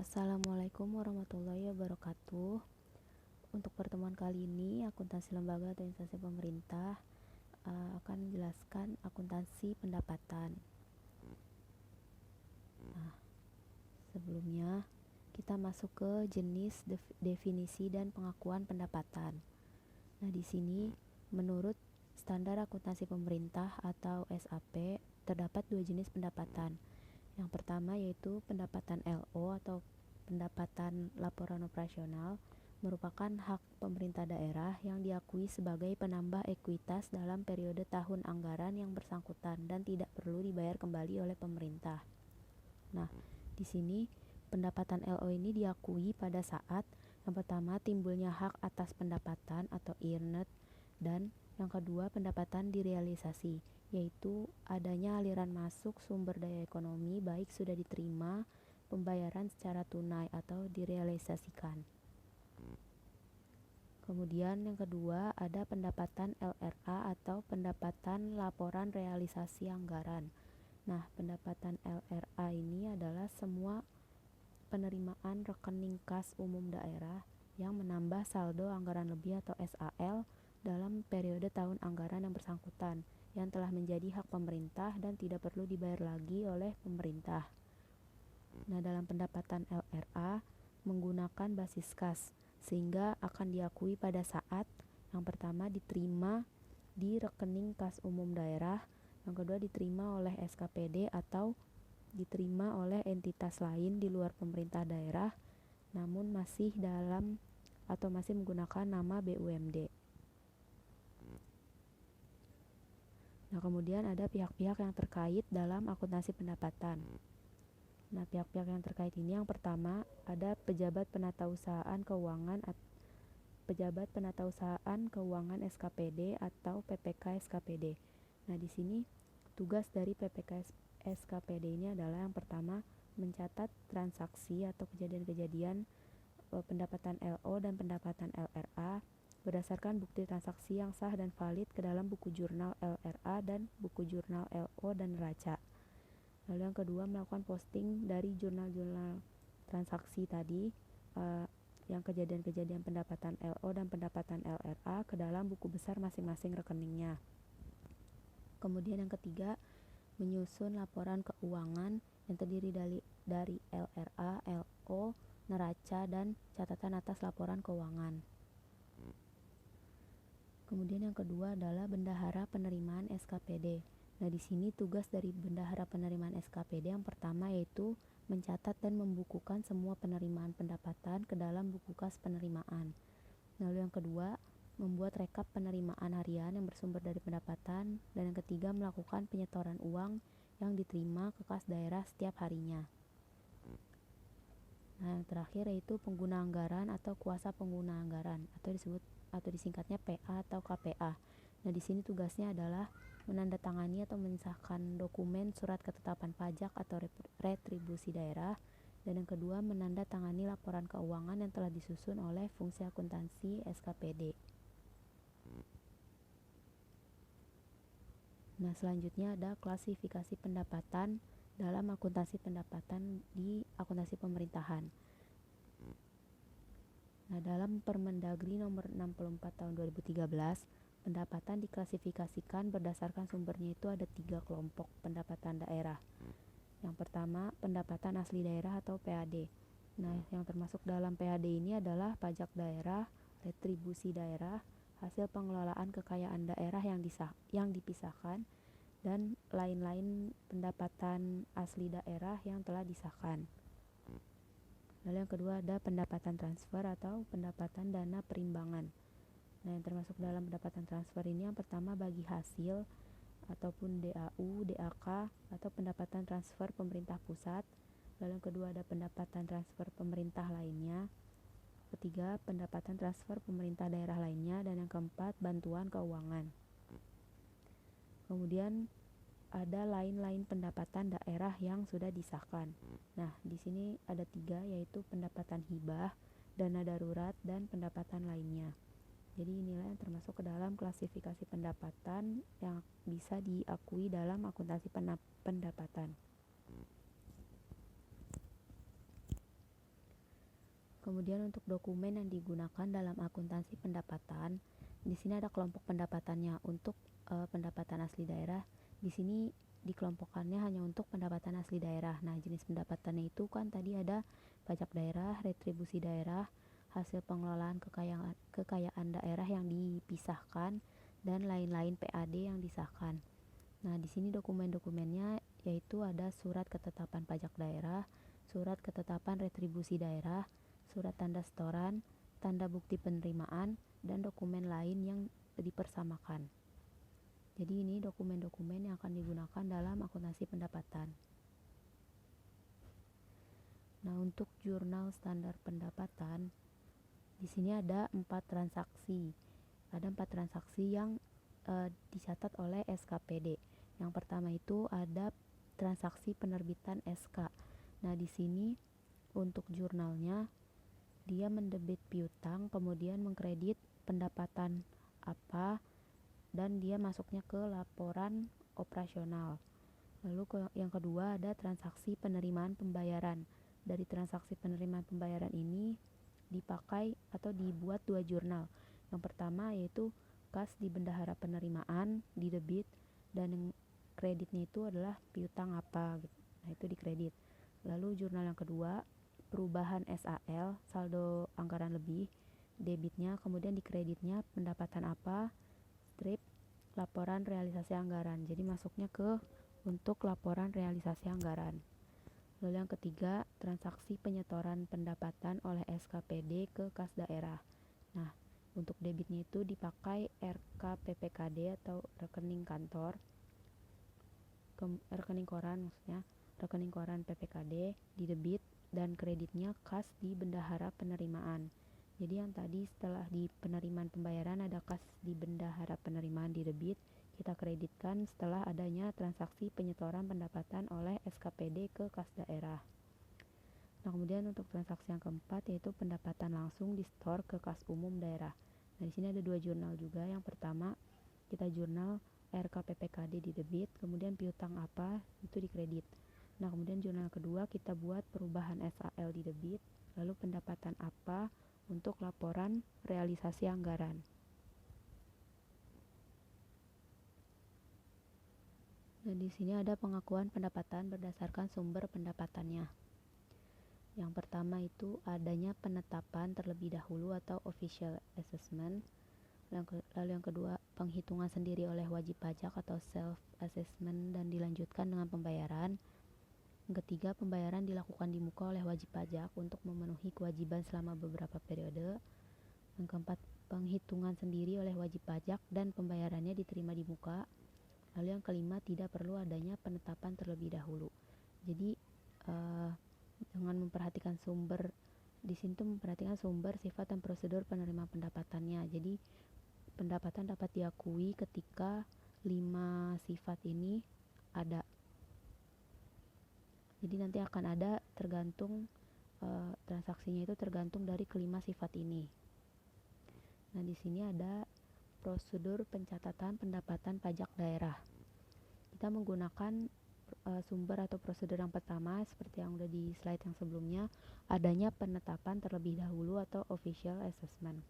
Assalamualaikum warahmatullahi wabarakatuh. Untuk pertemuan kali ini, akuntansi lembaga atau instansi pemerintah akan menjelaskan akuntansi pendapatan. Nah, sebelumnya kita masuk ke jenis definisi dan pengakuan pendapatan. Nah, di sini menurut standar akuntansi pemerintah atau SAP terdapat dua jenis pendapatan. Yang pertama yaitu pendapatan LO atau pendapatan laporan operasional, merupakan hak pemerintah daerah yang diakui sebagai penambah ekuitas dalam periode tahun anggaran yang bersangkutan dan tidak perlu dibayar kembali oleh pemerintah. Nah, di sini pendapatan LO ini diakui pada saat yang pertama timbulnya hak atas pendapatan atau earned, dan yang kedua pendapatan direalisasi, yaitu adanya aliran masuk sumber daya ekonomi baik sudah diterima pembayaran secara tunai atau direalisasikan. Kemudian yang kedua ada pendapatan LRA atau pendapatan laporan realisasi anggaran. Nah, pendapatan LRA ini adalah semua penerimaan rekening kas umum daerah yang menambah saldo anggaran lebih atau SAL dalam periode tahun anggaran yang bersangkutan yang telah menjadi hak pemerintah dan tidak perlu dibayar lagi oleh pemerintah. Nah, dalam pendapatan LRA menggunakan basis kas sehingga akan diakui pada saat yang pertama diterima di rekening kas umum daerah, yang kedua diterima oleh SKPD atau diterima oleh entitas lain di luar pemerintah daerah namun masih dalam atau masih menggunakan nama BUMD. Nah, kemudian ada pihak-pihak yang terkait dalam akuntansi pendapatan. Nah, pihak-pihak yang terkait ini yang pertama ada pejabat penatausahaan keuangan SKPD atau PPK SKPD. Nah, di sini tugas dari PPK SKPD ini adalah yang pertama mencatat transaksi atau kejadian-kejadian pendapatan LO dan pendapatan LRA berdasarkan bukti transaksi yang sah dan valid ke dalam buku jurnal LRA dan buku jurnal LO dan neraca. Lalu yang kedua melakukan posting dari jurnal-jurnal transaksi tadi yang kejadian-kejadian pendapatan LO dan pendapatan LRA ke dalam buku besar masing-masing rekeningnya. Kemudian yang ketiga menyusun laporan keuangan yang terdiri dari LRA, LO, neraca, dan catatan atas laporan keuangan. Kemudian yang kedua adalah bendahara penerimaan SKPD. Nah, di sini tugas dari bendahara penerimaan SKPD yang pertama yaitu mencatat dan membukukan semua penerimaan pendapatan ke dalam buku kas penerimaan. Lalu yang kedua, membuat rekap penerimaan harian yang bersumber dari pendapatan, dan yang ketiga melakukan penyetoran uang yang diterima ke kas daerah setiap harinya. Nah, yang terakhir yaitu pengguna anggaran atau kuasa pengguna anggaran atau disingkatnya PA atau KPA. Nah, di sini tugasnya adalah menandatangani atau mensahkan dokumen surat ketetapan pajak atau retribusi daerah, dan yang kedua menandatangani laporan keuangan yang telah disusun oleh fungsi akuntansi SKPD. Nah, selanjutnya ada klasifikasi pendapatan dalam akuntansi pendapatan di akuntansi pemerintahan. Nah, dalam Permendagri nomor 64 tahun 2013, pendapatan diklasifikasikan berdasarkan sumbernya itu ada 3 kelompok pendapatan daerah. Yang pertama, pendapatan asli daerah atau PAD. Nah, yang termasuk dalam PAD ini adalah pajak daerah, retribusi daerah, hasil pengelolaan kekayaan daerah yang dipisahkan, dan lain-lain pendapatan asli daerah yang telah disahkan. Lalu yang kedua ada pendapatan transfer atau pendapatan dana perimbangan. Nah, yang termasuk dalam pendapatan transfer ini yang pertama bagi hasil ataupun DAU, DAK atau pendapatan transfer pemerintah pusat. Lalu yang kedua ada pendapatan transfer pemerintah lainnya. Ketiga, pendapatan transfer pemerintah daerah lainnya, dan yang keempat bantuan keuangan. Kemudian ada lain-lain pendapatan daerah yang sudah disahkan. Nah, di sini ada 3 yaitu pendapatan hibah, dana darurat, dan pendapatan lainnya. Jadi inilah yang termasuk ke dalam klasifikasi pendapatan yang bisa diakui dalam akuntansi pendapatan. Kemudian untuk dokumen yang digunakan dalam akuntansi pendapatan, di sini ada kelompok pendapatannya. Untuk pendapatan asli daerah, di sini dikelompokkannya hanya untuk pendapatan asli daerah. Nah, jenis pendapatannya itu kan tadi ada pajak daerah, retribusi daerah, hasil pengelolaan kekayaan daerah yang dipisahkan, dan lain-lain PAD yang disahkan. Nah, di sini dokumen-dokumennya yaitu ada surat ketetapan pajak daerah, surat ketetapan retribusi daerah, surat tanda setoran, tanda bukti penerimaan, dan dokumen lain yang dipersamakan. Jadi ini dokumen-dokumen yang akan digunakan dalam akuntansi pendapatan. Nah, untuk jurnal standar pendapatan, di sini ada 4 transaksi. Ada 4 transaksi yang dicatat oleh SKPD. Yang pertama itu ada transaksi penerbitan SK. Nah, di sini untuk jurnalnya dia mendebit piutang, kemudian mengkredit pendapatan apa, dan dia masuknya ke laporan operasional. Lalu yang kedua ada transaksi penerimaan pembayaran. Dari transaksi penerimaan pembayaran ini dipakai atau dibuat 2 jurnal. Yang pertama yaitu kas di bendahara penerimaan di debit, dan yang kreditnya itu adalah piutang apa gitu. Nah, itu dikredit. Lalu jurnal yang kedua perubahan SAL, saldo anggaran lebih, debitnya, kemudian dikreditnya pendapatan apa, strip laporan realisasi anggaran. Jadi masuknya ke untuk laporan realisasi anggaran. Lalu yang ketiga, transaksi penyetoran pendapatan oleh SKPD ke kas daerah. Nah, untuk debitnya itu dipakai RKPPKD atau rekening kantor, rekening koran maksudnya, rekening koran PPKD di debit, dan kreditnya kas di bendahara penerimaan. Jadi yang tadi setelah di penerimaan pembayaran ada kas di bendahara penerimaan di debit, kita kreditkan setelah adanya transaksi penyetoran pendapatan oleh SKPD ke kas daerah. Nah, kemudian untuk transaksi yang keempat yaitu pendapatan langsung disetor ke kas umum daerah. Nah, di sini ada 2 jurnal juga. Yang pertama kita jurnal RKPPKD di debit, kemudian piutang apa itu dikredit. Nah, kemudian jurnal kedua kita buat perubahan SAL di debit, lalu pendapatan apa untuk laporan realisasi anggaran. Nah, di sini ada pengakuan pendapatan berdasarkan sumber pendapatannya. Yang pertama itu adanya penetapan terlebih dahulu atau official assessment. Lalu yang kedua penghitungan sendiri oleh wajib pajak atau self assessment dan dilanjutkan dengan pembayaran. Yang ketiga, pembayaran dilakukan di muka oleh wajib pajak untuk memenuhi kewajiban selama beberapa periode. Yang keempat, penghitungan sendiri oleh wajib pajak dan pembayarannya diterima di muka. Lalu yang kelima, tidak perlu adanya penetapan terlebih dahulu. Jadi dengan memperhatikan sumber di sini tuh memperhatikan sumber, sifat, dan prosedur penerimaan pendapatannya. Jadi pendapatan dapat diakui ketika 5 sifat ini ada. Jadi nanti akan ada tergantung transaksinya itu tergantung dari kelima sifat ini. Nah, di sini ada prosedur pencatatan pendapatan pajak daerah. Kita menggunakan sumber atau prosedur yang pertama seperti yang udah di slide yang sebelumnya, adanya penetapan terlebih dahulu atau official assessment.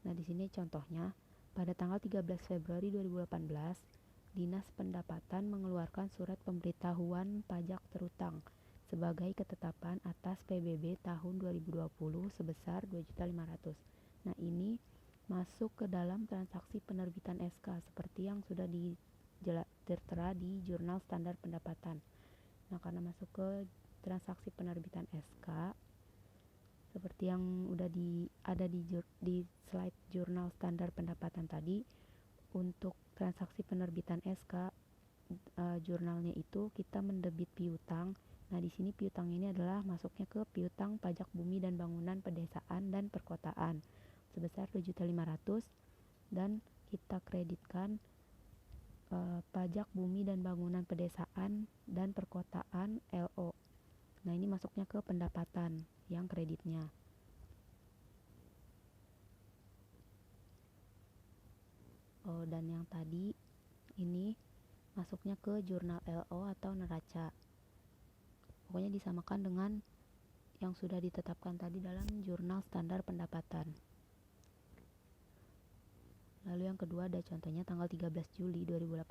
Nah, di sini contohnya pada tanggal 13 Februari 2018 Dinas Pendapatan mengeluarkan surat pemberitahuan pajak terutang sebagai ketetapan atas PBB tahun 2020 sebesar 2.500.000. Nah, ini masuk ke dalam transaksi penerbitan SK seperti yang sudah tertera di jurnal standar pendapatan. Nah, karena masuk ke transaksi penerbitan SK seperti yang udah ada di slide jurnal standar pendapatan tadi, untuk transaksi penerbitan SK jurnalnya itu kita mendebit piutang. Nah, di sini piutang ini adalah masuknya ke piutang pajak bumi dan bangunan pedesaan dan perkotaan sebesar 2.500.000 dan kita kreditkan pajak bumi dan bangunan pedesaan dan perkotaan LO. Nah, ini masuknya ke pendapatan yang kreditnya. Dan yang tadi ini masuknya ke jurnal LO atau neraca. Pokoknya disamakan dengan yang sudah ditetapkan tadi dalam jurnal standar pendapatan. Lalu yang kedua ada contohnya tanggal 13 Juli 2018,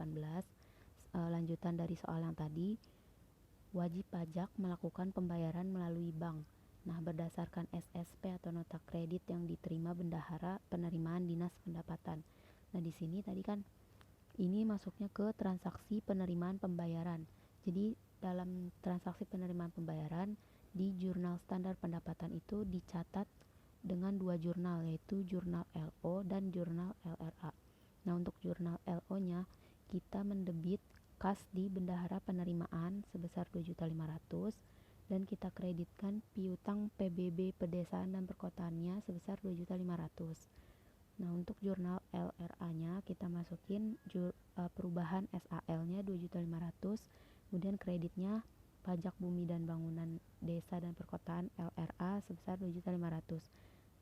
lanjutan dari soal yang tadi, wajib pajak melakukan pembayaran melalui bank. Nah, berdasarkan SSP atau nota kredit yang diterima bendahara penerimaan Dinas Pendapatan. Nah, di sini tadi kan ini masuknya ke transaksi penerimaan pembayaran. Jadi, dalam transaksi penerimaan pembayaran di jurnal standar pendapatan itu dicatat dengan dua jurnal, yaitu jurnal LO dan jurnal LRA. Nah, untuk jurnal LO-nya kita mendebit kas di bendahara penerimaan sebesar 2.500.000 dan kita kreditkan piutang PBB pedesaan dan perkotaannya sebesar 2.500.000. Nah, untuk jurnal LRA-nya kita masukin perubahan SAL-nya 2.500.000, kemudian kreditnya pajak bumi dan bangunan desa dan perkotaan LRA sebesar 2.500.000.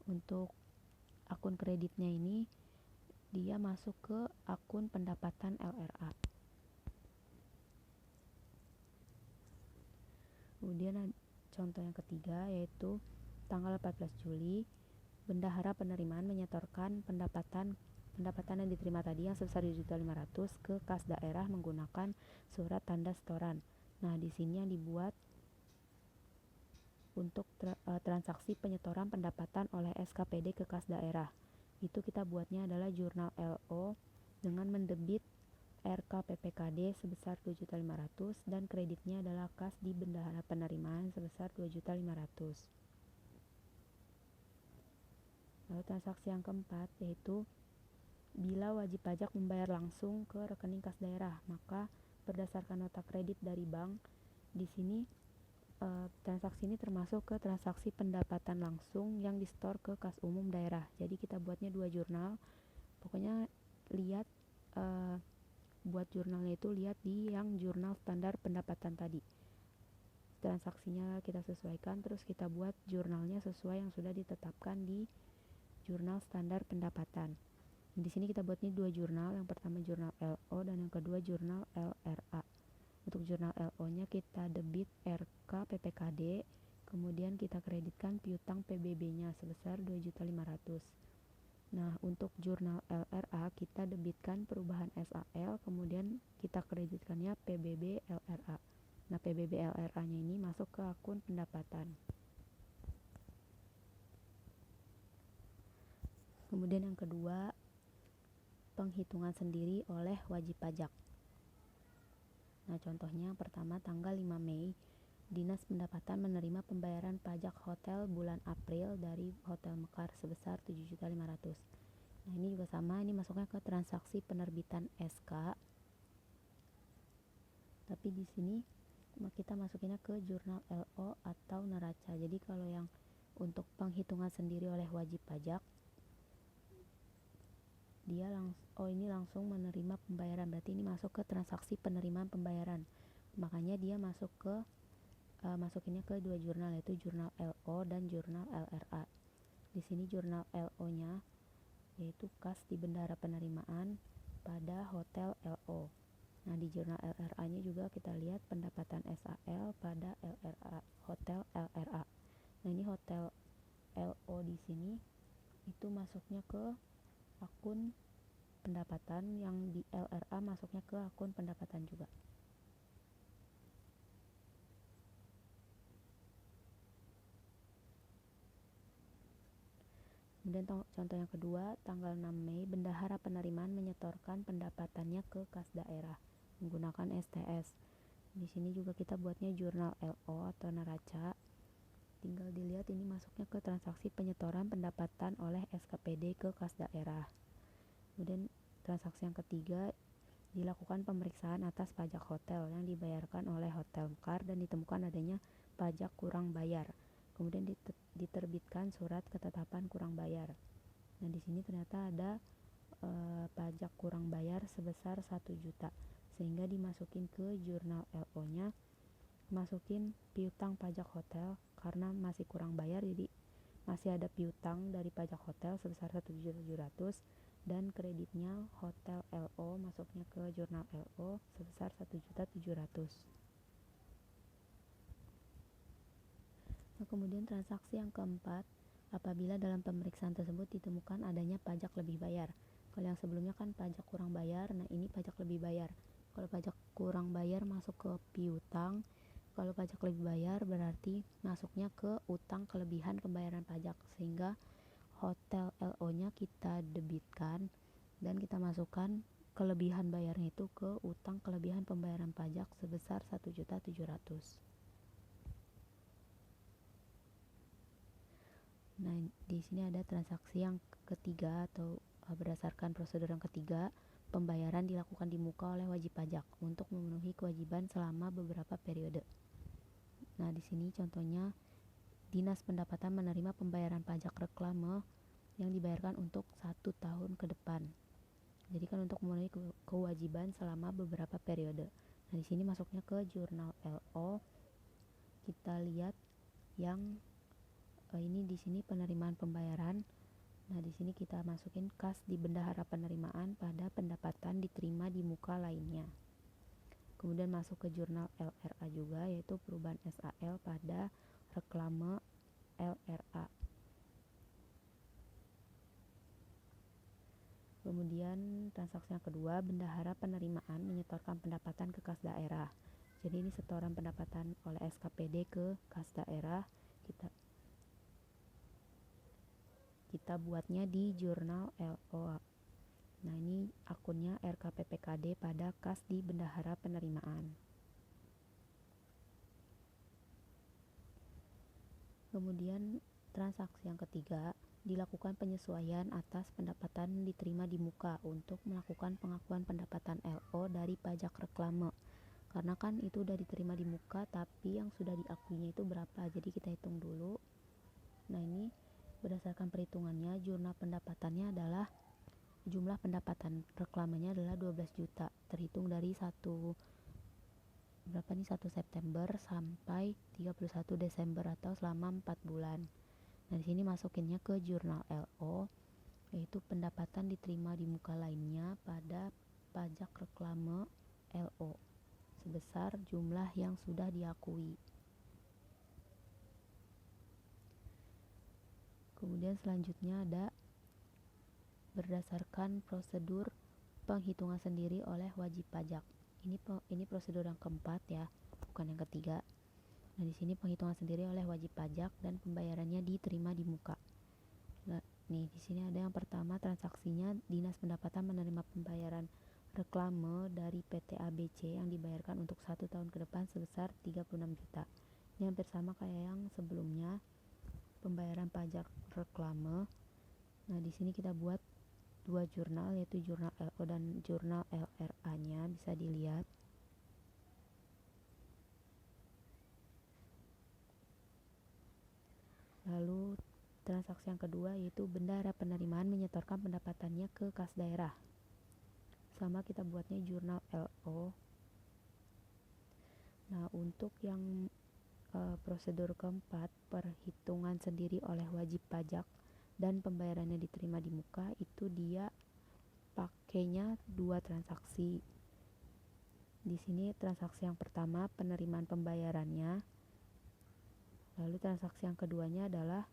Untuk akun kreditnya ini dia masuk ke akun pendapatan LRA. Kemudian contoh yang ketiga yaitu tanggal 14 Juli bendahara penerimaan menyetorkan pendapatan yang diterima tadi yang sebesar 2.500.000 ke kas daerah menggunakan surat tanda setoran. Nah, di sini yang dibuat untuk transaksi penyetoran pendapatan oleh SKPD ke kas daerah. Itu kita buatnya adalah jurnal LO dengan mendebit RK PPKD sebesar 2.500.000 dan kreditnya adalah kas di bendahara penerimaan sebesar 2.500.000. Lalu transaksi yang keempat yaitu bila wajib pajak membayar langsung ke rekening kas daerah, maka berdasarkan nota kredit dari bank, di sini transaksi ini termasuk ke transaksi pendapatan langsung yang disetor ke kas umum daerah. Jadi kita buatnya dua jurnal. Pokoknya lihat buat jurnalnya itu lihat di yang jurnal standar pendapatan tadi. Transaksinya kita sesuaikan, terus kita buat jurnalnya sesuai yang sudah ditetapkan di jurnal standar pendapatan. Di sini kita buatnya dua jurnal, yang pertama jurnal LO dan yang kedua jurnal LRA. Untuk jurnal LO-nya kita debit RK PPKD, kemudian kita kreditkan piutang PBB-nya sebesar 2.500.000. Nah, untuk jurnal LRA kita debitkan perubahan SAL, kemudian kita kreditkannya PBB LRA. Nah, PBB LRA-nya ini masuk ke akun pendapatan. Kemudian yang kedua, penghitungan sendiri oleh wajib pajak. Nah, contohnya yang pertama tanggal 5 Mei, Dinas Pendapatan menerima pembayaran pajak hotel bulan April dari Hotel Mekar sebesar 7.500.000. Nah, ini juga sama, ini masuknya ke transaksi penerbitan SK. Tapi di sini kita masukinnya ke jurnal LO atau neraca. Jadi kalau yang untuk penghitungan sendiri oleh wajib pajak, dia ini langsung menerima pembayaran, berarti ini masuk ke transaksi penerimaan pembayaran. Makanya dia masukinnya ke dua jurnal, yaitu jurnal LO dan jurnal LRA. Di sini jurnal LO-nya yaitu kas di bendahara penerimaan pada hotel LO. Nah, di jurnal LRA-nya juga kita lihat pendapatan SAL pada LRA, hotel LRA. Nah, ini hotel LO di sini itu masuknya ke akun pendapatan, yang di LRA masuknya ke akun pendapatan juga. Kemudian contoh yang kedua, tanggal 6 Mei, bendahara penerimaan menyetorkan pendapatannya ke kas daerah menggunakan STS. Di sini juga kita buatnya jurnal LO atau neraca. Tinggal dilihat ini masuknya ke transaksi penyetoran pendapatan oleh SKPD ke kas daerah. Kemudian transaksi yang ketiga, dilakukan pemeriksaan atas pajak hotel yang dibayarkan oleh Hotel Mekar dan ditemukan adanya pajak kurang bayar. Kemudian diterbitkan surat ketetapan kurang bayar. Nah, di sini ternyata ada pajak kurang bayar sebesar 1 juta, sehingga dimasukin ke jurnal LO-nya, masukin piutang pajak hotel karena masih kurang bayar, jadi masih ada piutang dari pajak hotel sebesar 1.700.000 dan kreditnya hotel LO masuknya ke jurnal LO sebesar 1.700.000. Nah, kemudian transaksi yang keempat, apabila dalam pemeriksaan tersebut ditemukan adanya pajak lebih bayar. Kalau yang sebelumnya kan pajak kurang bayar, nah ini pajak lebih bayar. Kalau pajak kurang bayar masuk ke piutang, kalau pajak lebih bayar berarti masuknya ke utang kelebihan pembayaran pajak, sehingga hotel LO-nya kita debitkan dan kita masukkan kelebihan bayarnya itu ke utang kelebihan pembayaran pajak sebesar 1.700.000. Nah, di sini ada transaksi yang ketiga atau berdasarkan prosedur yang ketiga, pembayaran dilakukan di muka oleh wajib pajak untuk memenuhi kewajiban selama beberapa periode. Nah, di sini contohnya Dinas Pendapatan menerima pembayaran pajak reklame yang dibayarkan untuk 1 tahun ke depan. Jadi kan untuk memenuhi kewajiban selama beberapa periode. Nah, di sini masuknya ke jurnal LO. Kita lihat yang ini di sini penerimaan pembayaran. Nah, di sini kita masukin kas di bendahara penerimaan pada pendapatan diterima di muka lainnya. Kemudian masuk ke jurnal LRA juga, yaitu perubahan SAL pada reklame LRA. Kemudian transaksi yang kedua, bendahara penerimaan menyetorkan pendapatan ke kas daerah. Jadi ini setoran pendapatan oleh SKPD ke kas daerah. Kita buatnya di jurnal LO. Nah, ini akunnya RKPPKD pada kas di bendahara penerimaan. Kemudian transaksi yang ketiga, dilakukan penyesuaian atas pendapatan diterima di muka untuk melakukan pengakuan pendapatan LO dari pajak reklame. Karena kan itu udah diterima di muka, tapi yang sudah diakuinya itu berapa, jadi kita hitung dulu. Nah, ini berdasarkan perhitungannya, jurnal pendapatannya adalah jumlah pendapatan reklamenya adalah 12 juta, terhitung dari 1 September sampai 31 Desember atau selama 4 bulan. Nah, di sini masukinnya ke jurnal LO, yaitu pendapatan diterima di muka lainnya pada pajak reklame LO sebesar jumlah yang sudah diakui. Kemudian selanjutnya ada berdasarkan prosedur penghitungan sendiri oleh wajib pajak. Ini prosedur yang keempat ya, bukan yang ketiga. Nah, di sini penghitungan sendiri oleh wajib pajak dan pembayarannya diterima di muka. Nah, nih di sini ada yang pertama, transaksinya Dinas Pendapatan menerima pembayaran reklame dari PT ABC yang dibayarkan untuk 1 tahun ke depan sebesar 36 juta. Ini hampir sama kayak yang sebelumnya, pembayaran pajak reklame. Nah, di sini kita buat dua jurnal, yaitu jurnal LO dan jurnal LRA-nya, bisa dilihat. Lalu transaksi yang kedua yaitu bendahara penerimaan menyetorkan pendapatannya ke kas daerah. Sama kita buatnya jurnal LO. Nah, untuk yang prosedur keempat, perhitungan sendiri oleh wajib pajak dan pembayarannya diterima di muka, itu dia pakainya dua transaksi. Di sini transaksi yang pertama penerimaan pembayarannya, lalu transaksi yang keduanya adalah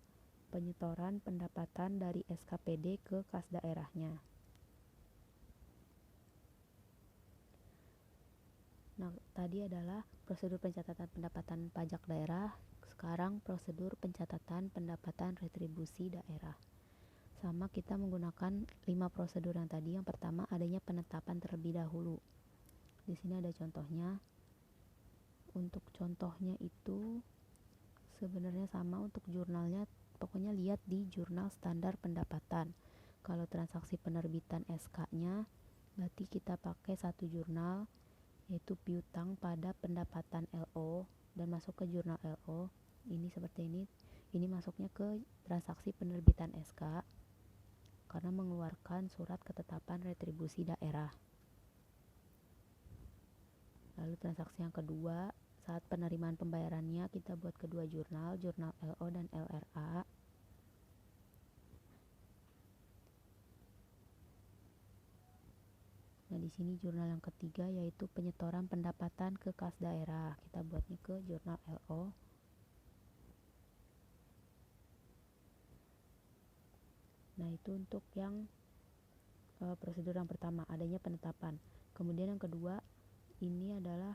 penyetoran pendapatan dari SKPD ke kas daerahnya. Nah, tadi adalah prosedur pencatatan pendapatan pajak daerah, sekarang prosedur pencatatan pendapatan retribusi daerah. Sama, kita menggunakan 5 prosedur yang tadi. Yang pertama, adanya penetapan terlebih dahulu. Di sini ada contohnya. Untuk contohnya itu sebenarnya sama untuk jurnalnya, pokoknya lihat di jurnal standar pendapatan. Kalau transaksi penerbitan SK-nya, berarti kita pakai satu jurnal, yaitu piutang pada pendapatan LO, dan masuk ke jurnal LO. Ini seperti ini. Ini masuknya ke transaksi penerbitan SK karena mengeluarkan surat ketetapan retribusi daerah. Lalu transaksi yang kedua, saat penerimaan pembayarannya kita buat kedua jurnal, jurnal LO dan LRA. Nah, di sini jurnal yang ketiga yaitu penyetoran pendapatan ke kas daerah. Kita buatnya ke jurnal LO. Nah, itu untuk yang prosedur yang pertama, adanya penetapan. Kemudian yang kedua, ini adalah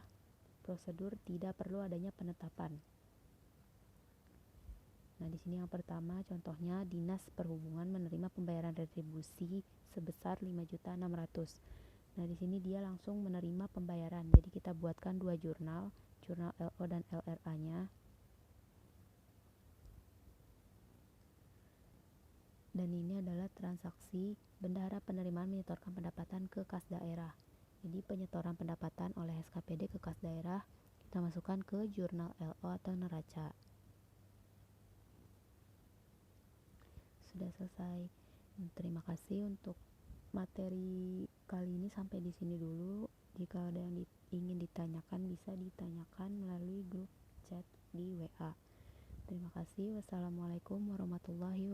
prosedur tidak perlu adanya penetapan. Nah, di sini yang pertama contohnya Dinas Perhubungan menerima pembayaran retribusi sebesar 5.600.000. Nah, di sini dia langsung menerima pembayaran. Jadi kita buatkan dua jurnal LO dan LRA-nya. Dan ini adalah transaksi bendahara penerimaan menyetorkan pendapatan ke kas daerah. Jadi penyetoran pendapatan oleh SKPD ke kas daerah kita masukkan ke jurnal LO atau neraca. Sudah selesai. Terima kasih untuk materi kali ini, sampai di sini dulu. Jika ada yang ingin ditanyakan bisa ditanyakan melalui grup chat di WA. Terima kasih. Wassalamualaikum warahmatullahi